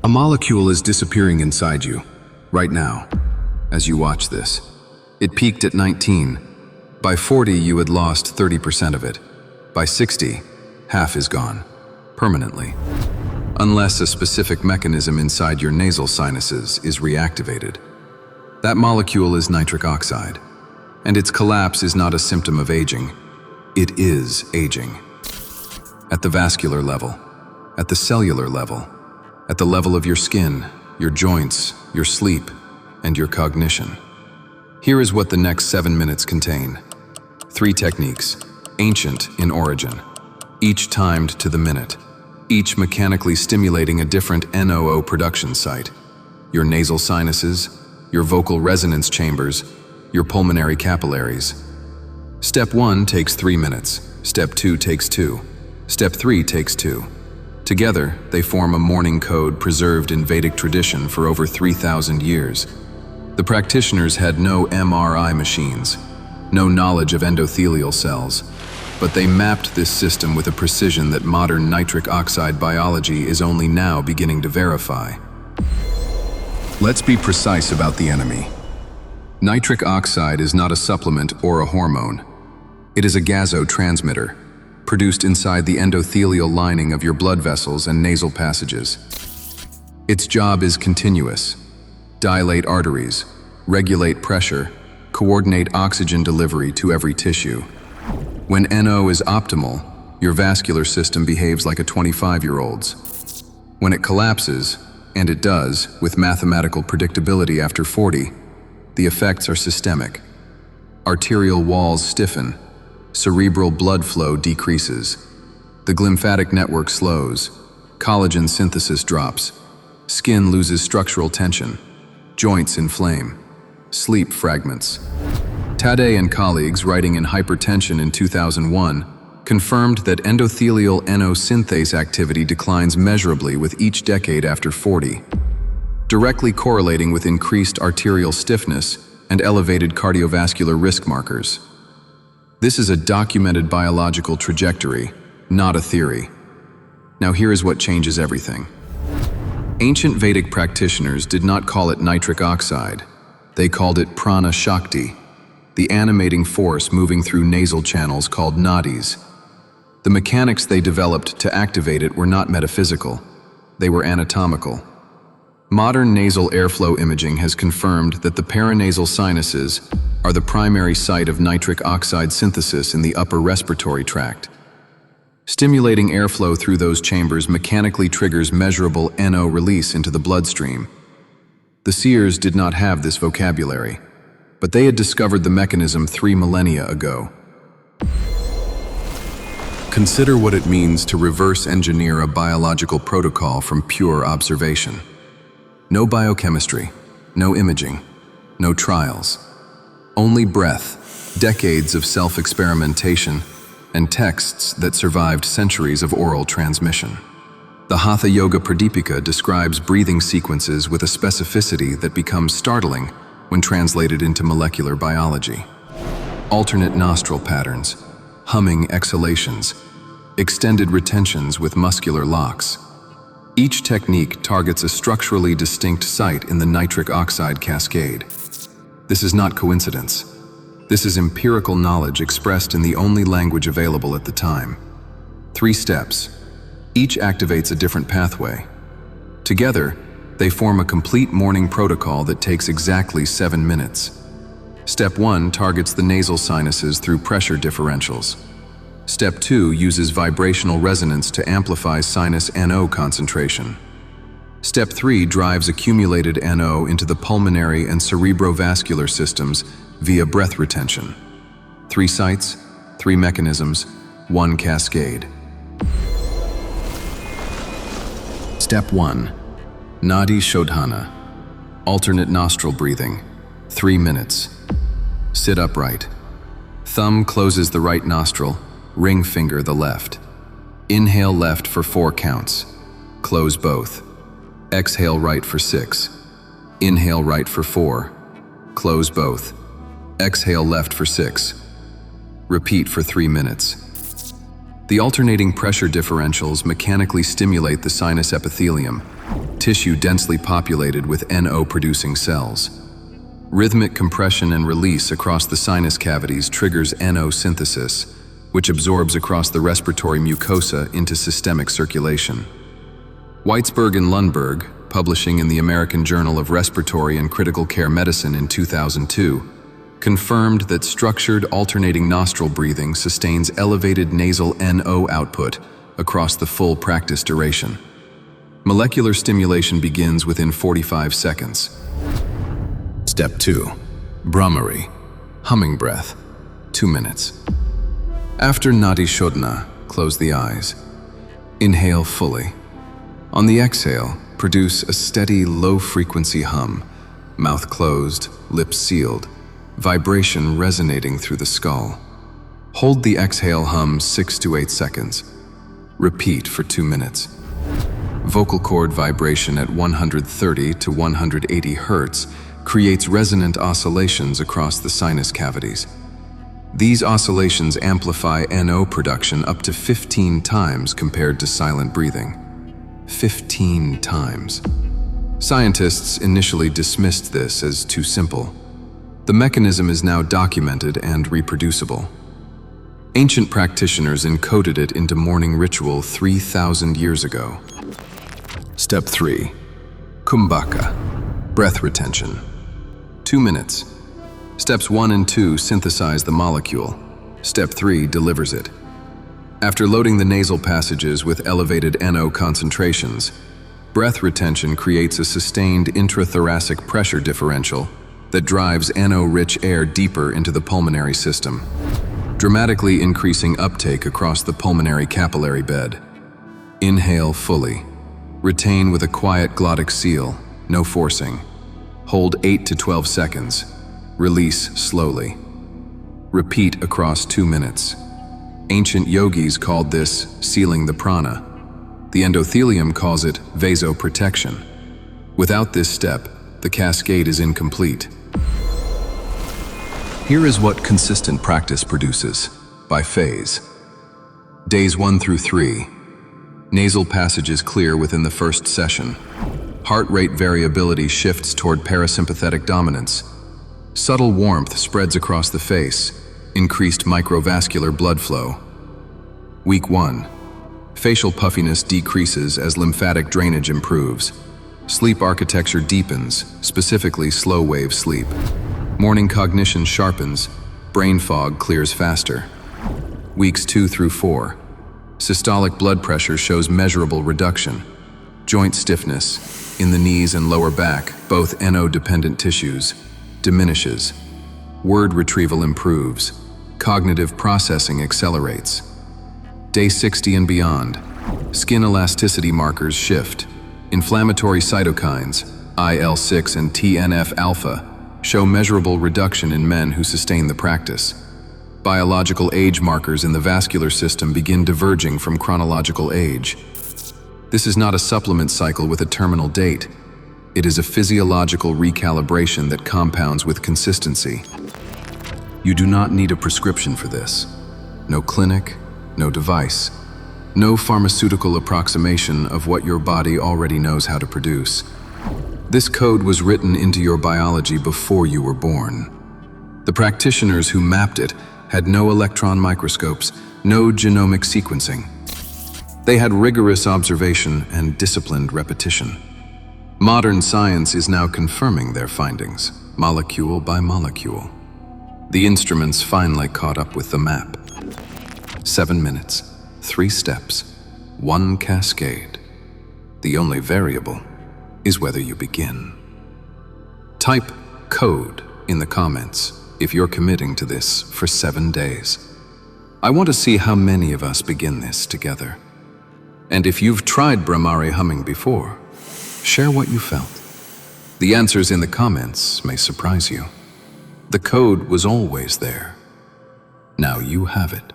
A molecule is disappearing inside you, right now, as you watch this. It peaked at 19. By 40, you had lost 30% of it. By 60, half is gone, permanently. Unless a specific mechanism inside your nasal sinuses is reactivated. That molecule is nitric oxide, and its collapse is not a symptom of aging. It is aging. At the vascular level, at the cellular level, at the level of your skin, your joints, your sleep, and your cognition. Here is what the next 7 minutes contain. 3 techniques, ancient in origin, each timed to the minute, each mechanically stimulating a different NOO production site. Your nasal sinuses, your vocal resonance chambers, your pulmonary capillaries. Step 1 takes 3 minutes. Step 2 takes 2. Step 3 takes 2. Together, they form a morning code preserved in Vedic tradition for over 3,000 years. The practitioners had no MRI machines, no knowledge of endothelial cells, but they mapped this system with a precision that modern nitric oxide biology is only now beginning to verify. Let's be precise about the enemy. Nitric oxide is not a supplement or a hormone. It is a gasotransmitter, produced inside the endothelial lining of your blood vessels and nasal passages. Its job is continuous. Dilate arteries, regulate pressure, coordinate oxygen delivery to every tissue. When NO is optimal, your vascular system behaves like a 25-year-old's. When it collapses, and it does, with mathematical predictability after 40, the effects are systemic. Arterial walls stiffen, cerebral blood flow decreases, the glymphatic network slows, collagen synthesis drops, skin loses structural tension, joints inflame, sleep fragments. Tadei and colleagues writing in Hypertension in 2001 confirmed that endothelial NO synthase activity declines measurably with each decade after 40, directly correlating with increased arterial stiffness and elevated cardiovascular risk markers. This is a documented biological trajectory, not a theory. Now here is what changes everything. Ancient Vedic practitioners did not call it nitric oxide. They called it prana shakti, the animating force moving through nasal channels called nadis. The mechanics they developed to activate it were not metaphysical. They were anatomical. Modern nasal airflow imaging has confirmed that the paranasal sinuses are the primary site of nitric oxide synthesis in the upper respiratory tract. Stimulating airflow through those chambers mechanically triggers measurable NO release into the bloodstream. The seers did not have this vocabulary, but they had discovered the mechanism 3 millennia ago. Consider what it means to reverse engineer a biological protocol from pure observation. No biochemistry, no imaging, no trials. Only breath, decades of self-experimentation, and texts that survived centuries of oral transmission. The Hatha Yoga Pradipika describes breathing sequences with a specificity that becomes startling when translated into molecular biology. Alternate nostril patterns, humming exhalations, extended retentions with muscular locks. Each technique targets a structurally distinct site in the nitric oxide cascade. This is not coincidence. This is empirical knowledge expressed in the only language available at the time. 3 steps. Each activates a different pathway. Together, they form a complete morning protocol that takes exactly 7 minutes. Step 1 targets the nasal sinuses through pressure differentials. Step 2 uses vibrational resonance to amplify sinus NO concentration. Step 3 drives accumulated NO into the pulmonary and cerebrovascular systems via breath retention. 3 sites, 3 mechanisms, 1 cascade. Step 1. Nadi Shodhana. Alternate nostril breathing. 3 minutes. Sit upright. Thumb closes the right nostril, ring finger the left. Inhale left for 4 counts. Close both. Exhale right for 6. Inhale right for 4. Close both. Exhale left for 6. Repeat for 3 minutes. The alternating pressure differentials mechanically stimulate the sinus epithelium, tissue densely populated with NO-producing cells. Rhythmic compression and release across the sinus cavities triggers NO synthesis, which absorbs across the respiratory mucosa into systemic circulation. Weitzberg and Lundberg, publishing in the American Journal of Respiratory and Critical Care Medicine in 2002, confirmed that structured alternating nostril breathing sustains elevated nasal NO output across the full practice duration. Molecular stimulation begins within 45 seconds. Step 2. Brahmari, humming breath, 2 minutes. After Nadi Shodhana, close the eyes. Inhale fully. On the exhale, produce a steady, low-frequency hum, mouth closed, lips sealed, vibration resonating through the skull. Hold the exhale hum 6 to 8 seconds. Repeat for 2 minutes. Vocal cord vibration at 130 to 180 Hz creates resonant oscillations across the sinus cavities. These oscillations amplify NO production up to 15 times compared to silent breathing. 15 times. Scientists initially dismissed this as too simple. The mechanism is now documented and reproducible. Ancient practitioners encoded it into morning ritual 3,000 years ago. Step 3. Kumbhaka, breath retention. 2 minutes. Steps 1 and 2 synthesize the molecule. Step 3 delivers it. After loading the nasal passages with elevated NO concentrations, breath retention creates a sustained intrathoracic pressure differential that drives NO-rich air deeper into the pulmonary system, dramatically increasing uptake across the pulmonary capillary bed. Inhale fully. Retain with a quiet glottic seal, no forcing. Hold 8 to 12 seconds. Release slowly. Repeat across 2 minutes. Ancient yogis called this sealing the prana. The endothelium calls it vasoprotection. Without this step, the cascade is incomplete. Here is what consistent practice produces, by phase. Days 1 through 3. Nasal passages clear within the first session. Heart rate variability shifts toward parasympathetic dominance. Subtle warmth spreads across the face, increased microvascular blood flow. Week 1. Facial puffiness decreases as lymphatic drainage improves. Sleep architecture deepens, specifically slow-wave sleep. Morning cognition sharpens, brain fog clears faster. Weeks 2 through 4. Systolic blood pressure shows measurable reduction. Joint stiffness, in the knees and lower back, both NO-dependent tissues, diminishes. Word retrieval improves. Cognitive processing accelerates. Day 60 and beyond. Skin elasticity markers shift. Inflammatory cytokines, IL-6 and TNF-alpha, show measurable reduction in men who sustain the practice. Biological age markers in the vascular system begin diverging from chronological age. This is not a supplement cycle with a terminal date. It is a physiological recalibration that compounds with consistency. You do not need a prescription for this. No clinic, no device, no pharmaceutical approximation of what your body already knows how to produce. This code was written into your biology before you were born. The practitioners who mapped it had no electron microscopes, no genomic sequencing. They had rigorous observation and disciplined repetition. Modern science is now confirming their findings, molecule by molecule. The instruments finally caught up with the map. 7 minutes, 3 steps, 1 cascade. The only variable is whether you begin. Type code in the comments if you're committing to this for 7 days. I want to see how many of us begin this together. And if you've tried Brahmari humming before, share what you felt. The answers in the comments may surprise you. The code was always there. Now you have it.